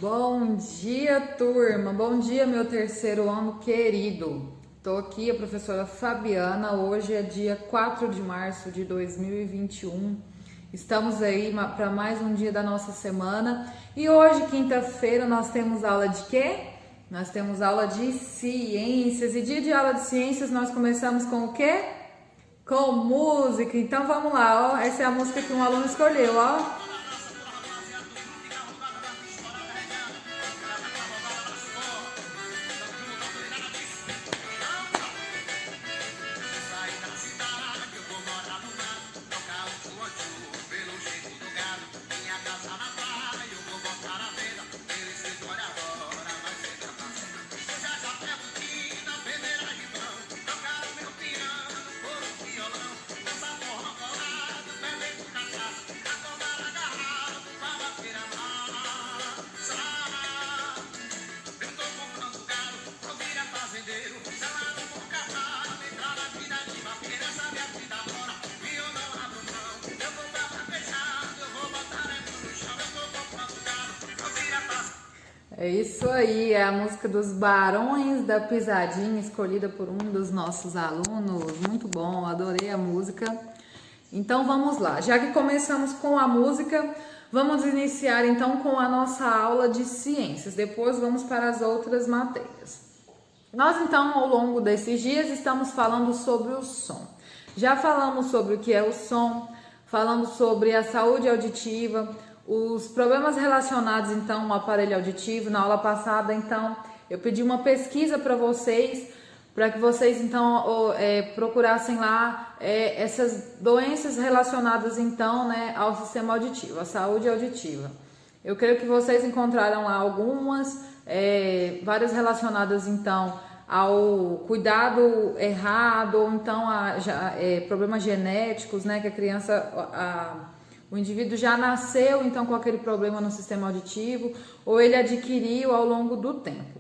Bom dia, turma! Bom dia, meu terceiro ano querido! Estou aqui, a professora Fabiana. Hoje é dia 4 de março de 2021. Estamos aí para mais um dia da nossa semana. E hoje, quinta-feira, nós temos aula de quê? Nós temos aula de ciências. E dia de aula de ciências nós começamos com o quê? Com música. Então vamos lá, ó. Essa é a música que um aluno escolheu, ó. É isso aí, é a música dos Barões da Pisadinha, escolhida por um dos nossos alunos. Muito bom, adorei a música. Então vamos lá, já que começamos com a música, vamos iniciar então com a nossa aula de ciências. Depois vamos para as outras matérias. Nós então, ao longo desses dias, estamos falando sobre o som. Já falamos sobre o que é o som, falando sobre a saúde auditiva, os problemas relacionados então ao aparelho auditivo. Na aula passada, então, eu pedi uma pesquisa para que vocês então procurassem lá essas doenças relacionadas então, né, ao sistema auditivo, à saúde auditiva. Eu creio que vocês encontraram lá algumas, várias relacionadas então ao cuidado errado, ou então problemas genéticos, né, que a criança, o indivíduo já nasceu então com aquele problema no sistema auditivo, ou ele adquiriu ao longo do tempo.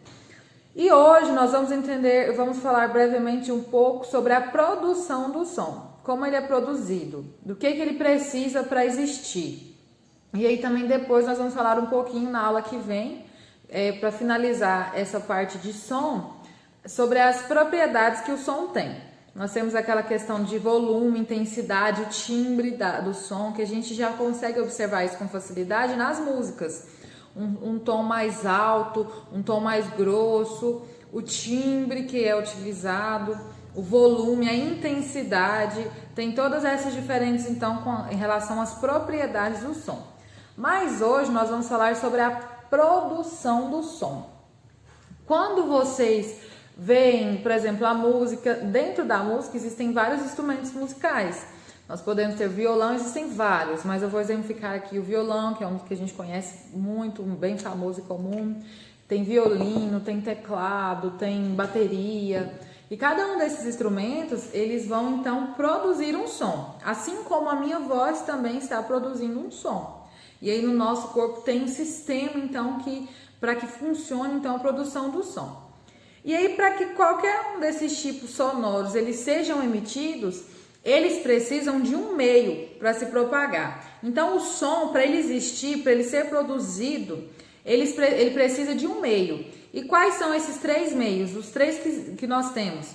E hoje nós vamos falar brevemente um pouco sobre a produção do som, como ele é produzido, do que ele precisa para existir. E aí também depois nós vamos falar um pouquinho na aula que vem, para finalizar essa parte de som, sobre as propriedades que o som tem. Nós temos aquela questão de volume, intensidade, o timbre do som, que a gente já consegue observar isso com facilidade nas músicas. Um tom mais alto, um tom mais grosso, o timbre que é utilizado, o volume, a intensidade, tem todas essas diferentes então em relação às propriedades do som. Mas hoje nós vamos falar sobre a produção do som. Quando vocês veem, por exemplo, a música, dentro da música existem vários instrumentos musicais. Nós podemos ter violão, existem vários, mas eu vou exemplificar aqui o violão, que é um que a gente conhece muito, bem famoso e comum. Tem violino, tem teclado, tem bateria. E cada um desses instrumentos, eles vão então produzir um som. Assim como a minha voz também está produzindo um som. E aí no nosso corpo tem um sistema então para que funcione então a produção do som. E aí, para que qualquer um desses tipos sonoros eles sejam emitidos, eles precisam de um meio para se propagar. Então, o som, para ele existir, para ele ser produzido, ele precisa de um meio. E quais são esses três meios? Os três que nós temos.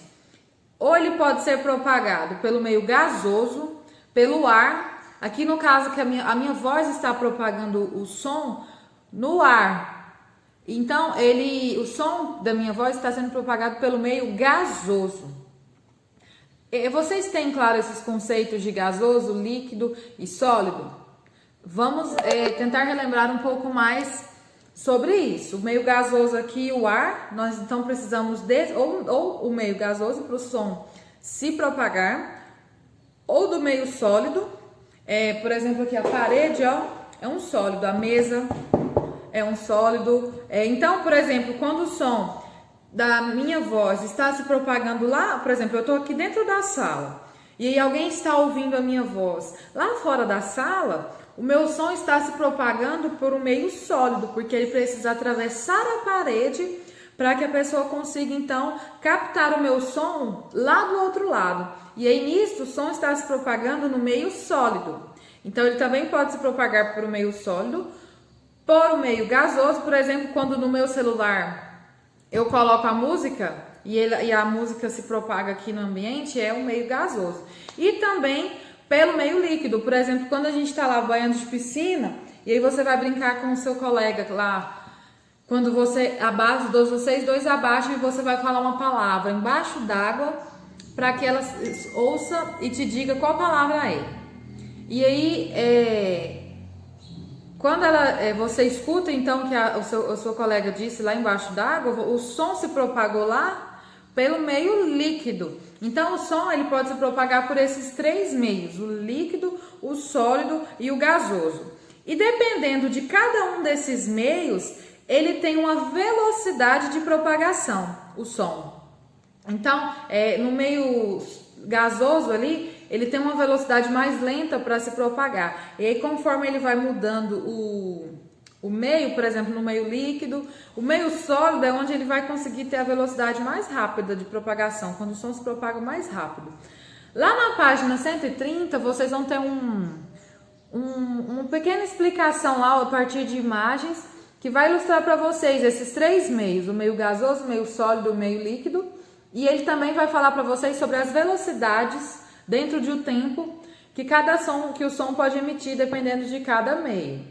Ou ele pode ser propagado pelo meio gasoso, pelo ar. Aqui no caso que a minha voz está propagando o som no ar. Então, o som da minha voz está sendo propagado pelo meio gasoso. Vocês têm, claro, esses conceitos de gasoso, líquido e sólido? Vamos tentar relembrar um pouco mais sobre isso. O meio gasoso aqui, o ar, nós então precisamos ou o meio gasoso para o som se propagar, ou do meio sólido. Por exemplo, aqui a parede, ó, é um sólido, a mesa é um sólido. Então, por exemplo, quando o som da minha voz está se propagando lá, por exemplo, eu estou aqui dentro da sala e aí alguém está ouvindo a minha voz lá fora da sala, o meu som está se propagando por um meio sólido, porque ele precisa atravessar a parede para que a pessoa consiga então captar o meu som lá do outro lado. E aí nisso o som está se propagando no meio sólido. Então ele também pode se propagar por um meio sólido, por o meio gasoso, por exemplo, quando no meu celular eu coloco a música e a música se propaga aqui no ambiente, é o meio gasoso. E também pelo meio líquido, por exemplo, quando a gente está lá banhando de piscina, e aí você vai brincar com o seu colega lá, quando vocês dois abaixam e você vai falar uma palavra embaixo d'água para que ela ouça e te diga qual palavra é. E aí, quando você escuta então que o seu colega disse lá embaixo d'água, o som se propagou lá pelo meio líquido. Então o som ele pode se propagar por esses três meios: o líquido, o sólido e o gasoso. E dependendo de cada um desses meios, ele tem uma velocidade de propagação, o som. Então, no meio gasoso ali, ele tem uma velocidade mais lenta para se propagar. E aí, conforme ele vai mudando o meio, por exemplo, no meio líquido, o meio sólido é onde ele vai conseguir ter a velocidade mais rápida de propagação, quando o som se propaga mais rápido. Lá na página 130, vocês vão ter uma pequena explicação lá a partir de imagens que vai ilustrar para vocês esses três meios, o meio gasoso, o meio sólido e o meio líquido. E ele também vai falar para vocês sobre as velocidades dentro de um tempo que o som pode emitir dependendo de cada meio.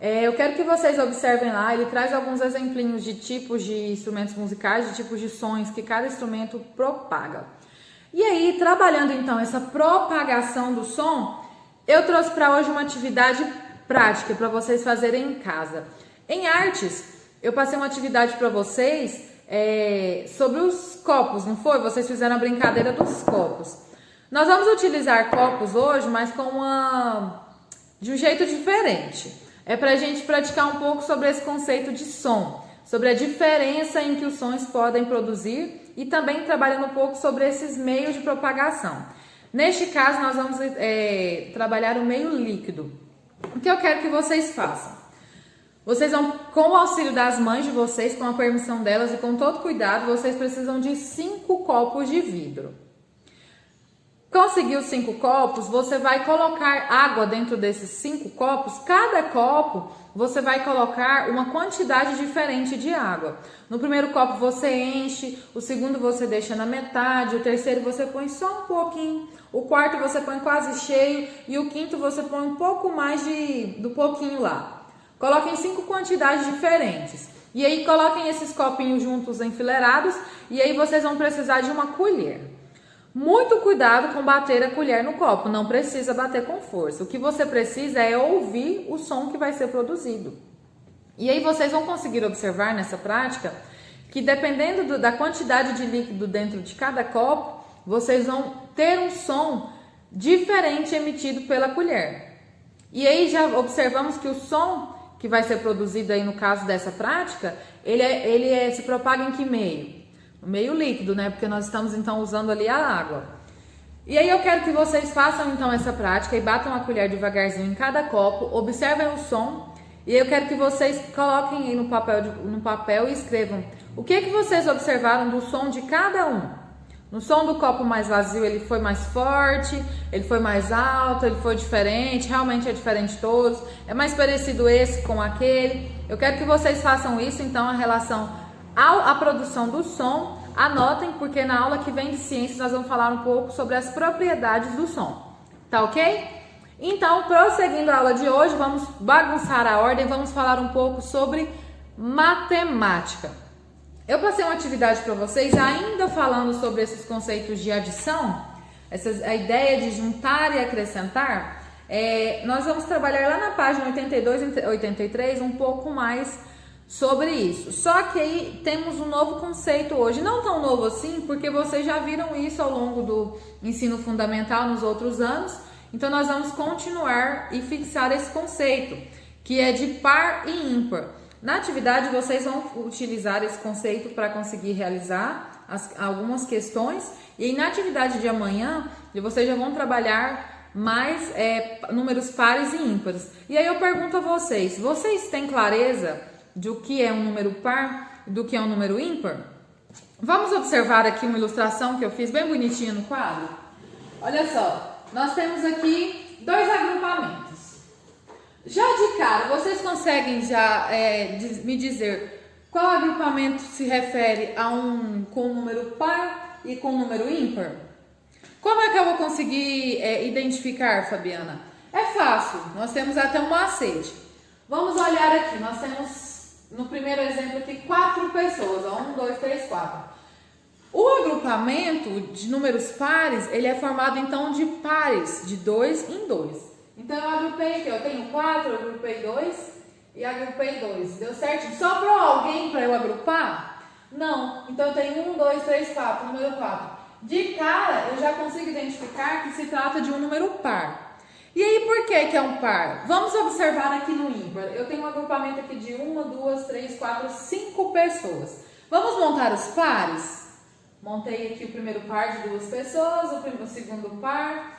Eu quero que vocês observem lá, ele traz alguns exemplinhos de tipos de instrumentos musicais, de tipos de sons que cada instrumento propaga. E aí, trabalhando então essa propagação do som, eu trouxe para hoje uma atividade prática para vocês fazerem em casa. Em artes, eu passei uma atividade para vocês sobre os copos, não foi? Vocês fizeram a brincadeira dos copos. Nós vamos utilizar copos hoje, mas de um jeito diferente. É para a gente praticar um pouco sobre esse conceito de som, sobre a diferença em que os sons podem produzir e também trabalhando um pouco sobre esses meios de propagação. Neste caso, nós vamos trabalhar o meio líquido. O que eu quero que vocês façam? Vocês vão, com o auxílio das mães de vocês, com a permissão delas e com todo cuidado, vocês precisam de 5 copos de vidro. Conseguiu 5 copos, você vai colocar água dentro desses 5 copos. Cada copo, você vai colocar uma quantidade diferente de água. No primeiro copo você enche, o segundo você deixa na metade, o terceiro você põe só um pouquinho, o quarto você põe quase cheio e o quinto você põe um pouco mais do pouquinho lá. Coloquem 5 quantidades diferentes. E aí coloquem esses copinhos juntos enfileirados e aí vocês vão precisar de uma colher. Muito cuidado com bater a colher no copo, não precisa bater com força. O que você precisa é ouvir o som que vai ser produzido. E aí vocês vão conseguir observar nessa prática que dependendo da quantidade de líquido dentro de cada copo, vocês vão ter um som diferente emitido pela colher. E aí já observamos que o som que vai ser produzido aí no caso dessa prática, ele se propaga em que meio? O meio líquido, né? Porque nós estamos então usando ali a água. E aí eu quero que vocês façam então essa prática e batam a colher devagarzinho em cada copo, observem o som e eu quero que vocês coloquem aí no papel e escrevam o que vocês observaram do som de cada um. No som do copo mais vazio, ele foi mais forte, ele foi mais alto, ele foi diferente, realmente é diferente de todos, é mais parecido esse com aquele. Eu quero que vocês façam isso, então, a relação à produção do som. Anotem, porque na aula que vem de ciências nós vamos falar um pouco sobre as propriedades do som, tá ok? Então, prosseguindo a aula de hoje, vamos bagunçar a ordem, vamos falar um pouco sobre matemática. Eu passei uma atividade para vocês, ainda falando sobre esses conceitos de adição, a ideia de juntar e acrescentar. Nós vamos trabalhar lá na página 82 e 83 um pouco mais sobre isso. Só que aí temos um novo conceito hoje, não tão novo assim, porque vocês já viram isso ao longo do ensino fundamental nos outros anos. Então nós vamos continuar e fixar esse conceito, que é de par e ímpar. Na atividade, vocês vão utilizar esse conceito para conseguir realizar algumas questões. E na atividade de amanhã, vocês já vão trabalhar mais números pares e ímpares. E aí eu pergunto a vocês, vocês têm clareza do que é um número par e do que é um número ímpar? Vamos observar aqui uma ilustração que eu fiz bem bonitinha no quadro? Olha só, nós temos aqui 2 agrupamentos. Já de cara, vocês conseguem já me dizer qual agrupamento se refere a um com número par e com número ímpar? Como é que eu vou conseguir identificar, Fabiana? É fácil, nós temos até um macete. Vamos olhar aqui, nós temos no primeiro exemplo aqui 4 pessoas, ó, 1, 2, 3, 4. O agrupamento de números pares, ele é formado então de pares, de 2 em 2. Então eu agrupei aqui, eu tenho 4, eu agrupei 2 e agrupei 2. Deu certo? Sobrou alguém para eu agrupar? Não. Então eu tenho 1, 2, 3, 4, número 4. De cara, eu já consigo identificar que se trata de um número par. E aí, por que é um par? Vamos observar aqui no ímpar. Eu tenho um agrupamento aqui de 1, 2, 3, 4, 5 pessoas. Vamos montar os pares? Montei aqui o primeiro par de 2 pessoas, o segundo par.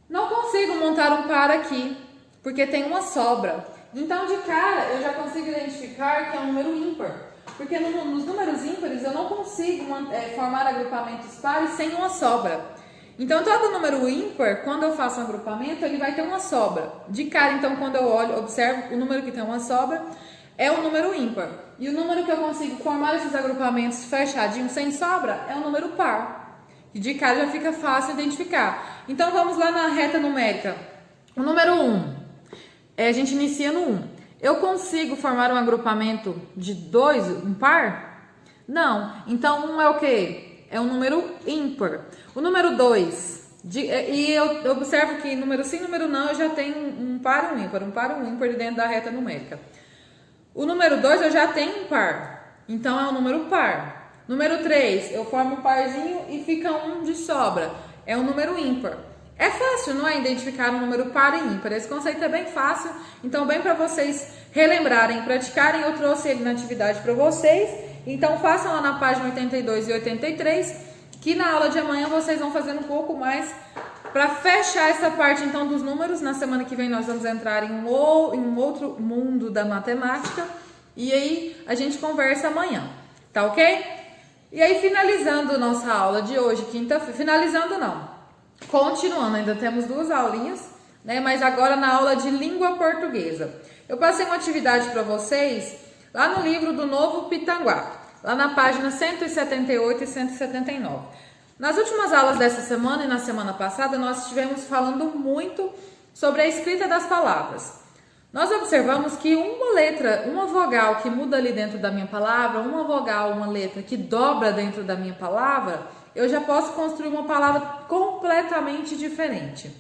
Não consigo montar um par aqui, porque tem uma sobra. Então, de cara, eu já consigo identificar que é um número ímpar. Porque nos números ímpares eu não consigo formar agrupamentos pares sem uma sobra. Então, todo número ímpar, quando eu faço um agrupamento, ele vai ter uma sobra. De cara, então, quando eu olho, observo o número que tem uma sobra, é o número ímpar. E o número que eu consigo formar esses agrupamentos fechadinhos, sem sobra, é o número par. E de cara já fica fácil identificar. Então, vamos lá na reta numérica. O número 1, a gente inicia no 1. Eu consigo formar um agrupamento de 2, um par? Não. Então, 1 é o quê? É um número ímpar. O número 2, e eu observo que número sim, número não, eu já tenho um par e um ímpar dentro da reta numérica. O número 2 eu já tenho um par, então é um número par. Número 3, eu formo um parzinho e fica um de sobra, é um número ímpar. É fácil, não é? Identificar um número par e ímpar. Esse conceito é bem fácil, então bem para vocês relembrarem, praticarem, eu trouxe ele na atividade para vocês. Então façam lá na página 82 e 83, que na aula de amanhã vocês vão fazer um pouco mais para fechar essa parte então dos números. Na semana que vem nós vamos entrar em um outro mundo da matemática e aí a gente conversa amanhã, tá ok? E aí finalizando nossa aula de hoje, quinta-feira, finalizando não, continuando, ainda temos 2 aulinhas, né? Mas agora na aula de língua portuguesa. Eu passei uma atividade para vocês lá no livro do Novo Pitanguá, lá na página 178 e 179. Nas últimas aulas dessa semana e na semana passada, nós estivemos falando muito sobre a escrita das palavras. Nós observamos que uma letra, uma vogal que muda ali dentro da minha palavra, uma vogal, uma letra que dobra dentro da minha palavra, eu já posso construir uma palavra completamente diferente.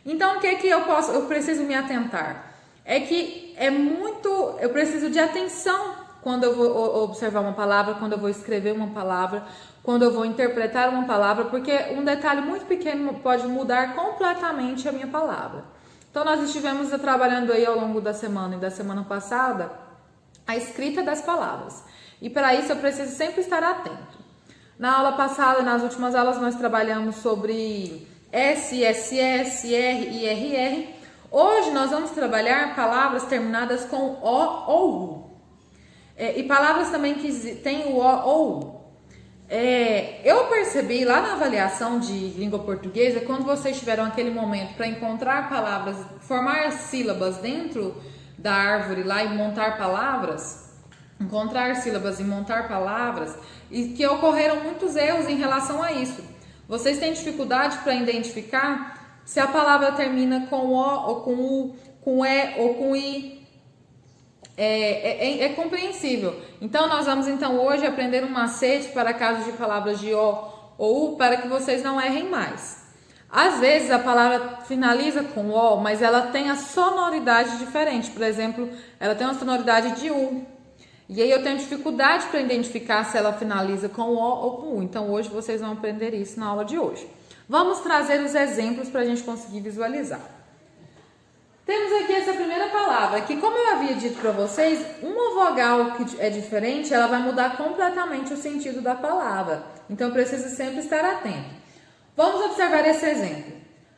Então, o que eu preciso me atentar? É que eu preciso de atenção quando eu vou observar uma palavra, quando eu vou escrever uma palavra, quando eu vou interpretar uma palavra, porque um detalhe muito pequeno pode mudar completamente a minha palavra. Então, nós estivemos trabalhando aí ao longo da semana e da semana passada a escrita das palavras. E para isso eu preciso sempre estar atento. Na aula passada, nas últimas aulas, nós trabalhamos sobre S, SS, R e RR. Hoje nós vamos trabalhar palavras terminadas com O ou U. E palavras também que têm o O ou U. Eu percebi lá na avaliação de língua portuguesa, quando vocês tiveram aquele momento para encontrar palavras, formar sílabas dentro da árvore lá e montar palavras, encontrar sílabas e montar palavras, e que ocorreram muitos erros em relação a isso. Vocês têm dificuldade para identificar se a palavra termina com O ou com U, com E ou com I. É compreensível. Então, nós vamos hoje aprender um macete para casos de palavras de O ou U, para que vocês não errem mais. Às vezes, a palavra finaliza com O, mas ela tem a sonoridade diferente. Por exemplo, ela tem uma sonoridade de U. E aí eu tenho dificuldade para identificar se ela finaliza com O ou com U. Então, hoje vocês vão aprender isso na aula de hoje. Vamos trazer os exemplos para a gente conseguir visualizar. Temos aqui essa primeira palavra, que como eu havia dito para vocês, uma vogal que é diferente, ela vai mudar completamente o sentido da palavra. Então, eu preciso sempre estar atento. Vamos observar esse exemplo.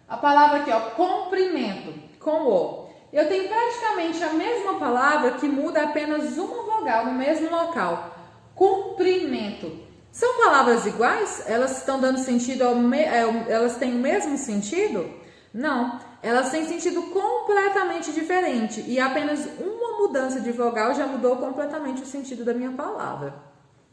A palavra aqui, ó, comprimento, com O. Eu tenho praticamente a mesma palavra que muda apenas uma vogal no mesmo local. Comprimento. São palavras iguais? Elas estão dando sentido, elas têm o mesmo sentido? Não. elas têm sentido completamente diferente e apenas uma mudança de vogal já mudou completamente o sentido da minha palavra.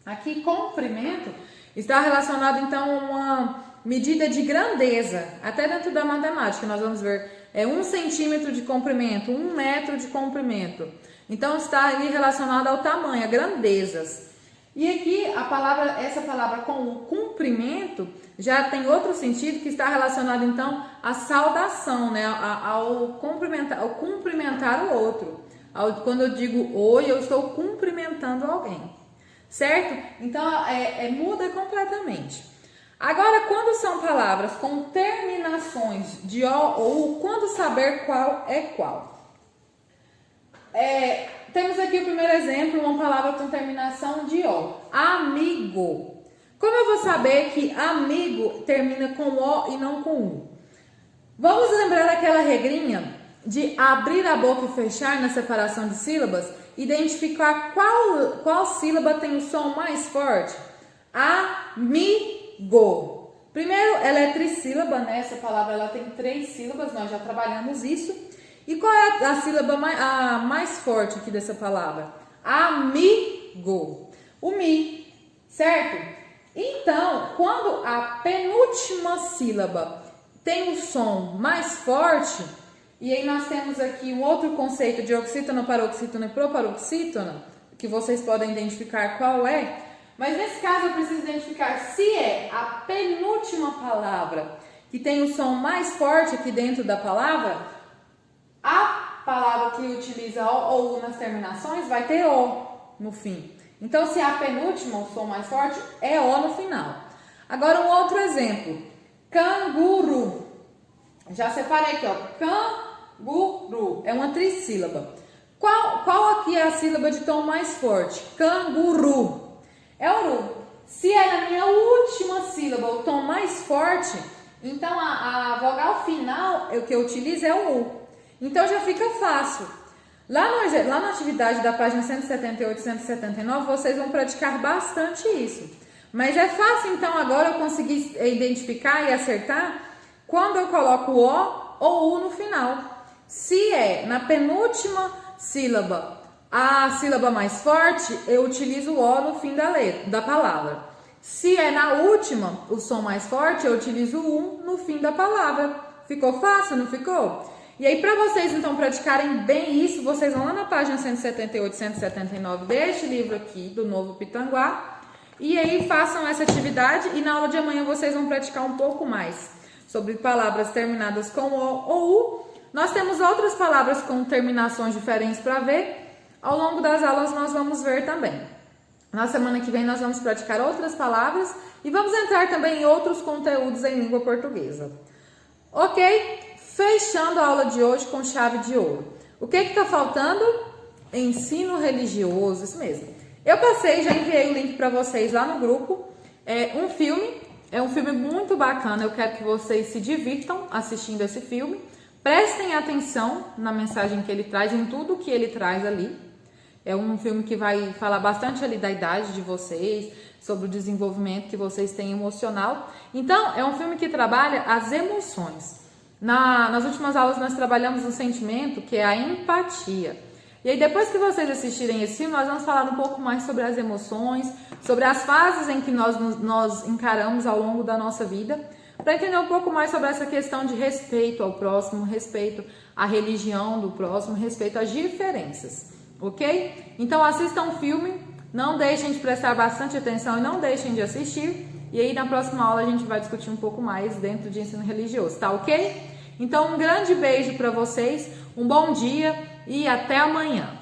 Aqui, comprimento está relacionado então a uma medida de grandeza, até dentro da matemática nós vamos ver, 1 centímetro de comprimento, 1 metro de comprimento. Então está aí relacionado ao tamanho, a grandezas. E aqui essa palavra com o comprimento já tem outro sentido que está relacionado então à saudação, né? ao cumprimentar o outro. Quando eu digo oi, eu estou cumprimentando alguém, certo? Então muda completamente. Agora, quando são palavras com terminações de o ou u, quando saber qual é qual? Temos aqui o primeiro exemplo, uma palavra com terminação de o. Amigo. Como eu vou saber que amigo termina com o e não com u? Vamos lembrar daquela regrinha de abrir a boca e fechar na separação de sílabas? Identificar qual sílaba tem o som mais forte? Amigo. Primeiro, ela é trissílaba, né? Essa palavra ela tem 3 sílabas, nós já trabalhamos isso. E qual é a sílaba mais forte aqui dessa palavra? Amigo. O mi, certo? Então, quando a penúltima sílaba tem o som mais forte, e aí nós temos aqui um outro conceito de oxítona, paroxítona e proparoxítona, que vocês podem identificar qual é, mas nesse caso eu preciso identificar se é a penúltima palavra que tem o som mais forte aqui dentro da palavra. A palavra que utiliza o ou u nas terminações vai ter o no fim. Então, se é a penúltima, o som mais forte é o no final. Agora, um outro exemplo. Canguru. Já separei aqui, ó. Canguru. É uma trissílaba. Qual aqui é a sílaba de tom mais forte? Canguru. É o ru. Se é na minha última sílaba o tom mais forte, então a vogal final que eu utilizo é o u. Então já fica fácil. Lá na atividade da página 178 e 179, vocês vão praticar bastante isso. Mas é fácil, então, agora eu conseguir identificar e acertar quando eu coloco o ou u no final. Se é na penúltima sílaba a sílaba mais forte, eu utilizo o o no fim da palavra. Se é na última o som mais forte, eu utilizo o u no fim da palavra. Ficou fácil, não ficou? E aí, para vocês, então, praticarem bem isso, vocês vão lá na página 178 e 179 deste livro aqui, do Novo Pitanguá, e aí façam essa atividade, e na aula de amanhã vocês vão praticar um pouco mais sobre palavras terminadas com o ou u. Nós temos outras palavras com terminações diferentes para ver. Ao longo das aulas nós vamos ver também. Na semana que vem nós vamos praticar outras palavras e vamos entrar também em outros conteúdos em língua portuguesa. Ok? Fechando a aula de hoje com chave de ouro. O que está faltando? Ensino religioso, isso mesmo. Eu já enviei o link para vocês lá no grupo. É um filme muito bacana, eu quero que vocês se divirtam assistindo esse filme. Prestem atenção na mensagem que ele traz, em tudo que ele traz ali. É um filme que vai falar bastante ali da idade de vocês, sobre o desenvolvimento que vocês têm emocional. Então, é um filme que trabalha as emoções. Nas últimas aulas nós trabalhamos um sentimento que é a empatia. E aí depois que vocês assistirem esse filme, nós vamos falar um pouco mais sobre as emoções, sobre as fases em que nós encaramos ao longo da nossa vida, para entender um pouco mais sobre essa questão de respeito ao próximo, respeito à religião do próximo, respeito às diferenças, ok? Então assistam o filme, não deixem de prestar bastante atenção e não deixem de assistir. E aí na próxima aula a gente vai discutir um pouco mais dentro de ensino religioso, tá ok? Então um grande beijo para vocês, um bom dia e até amanhã.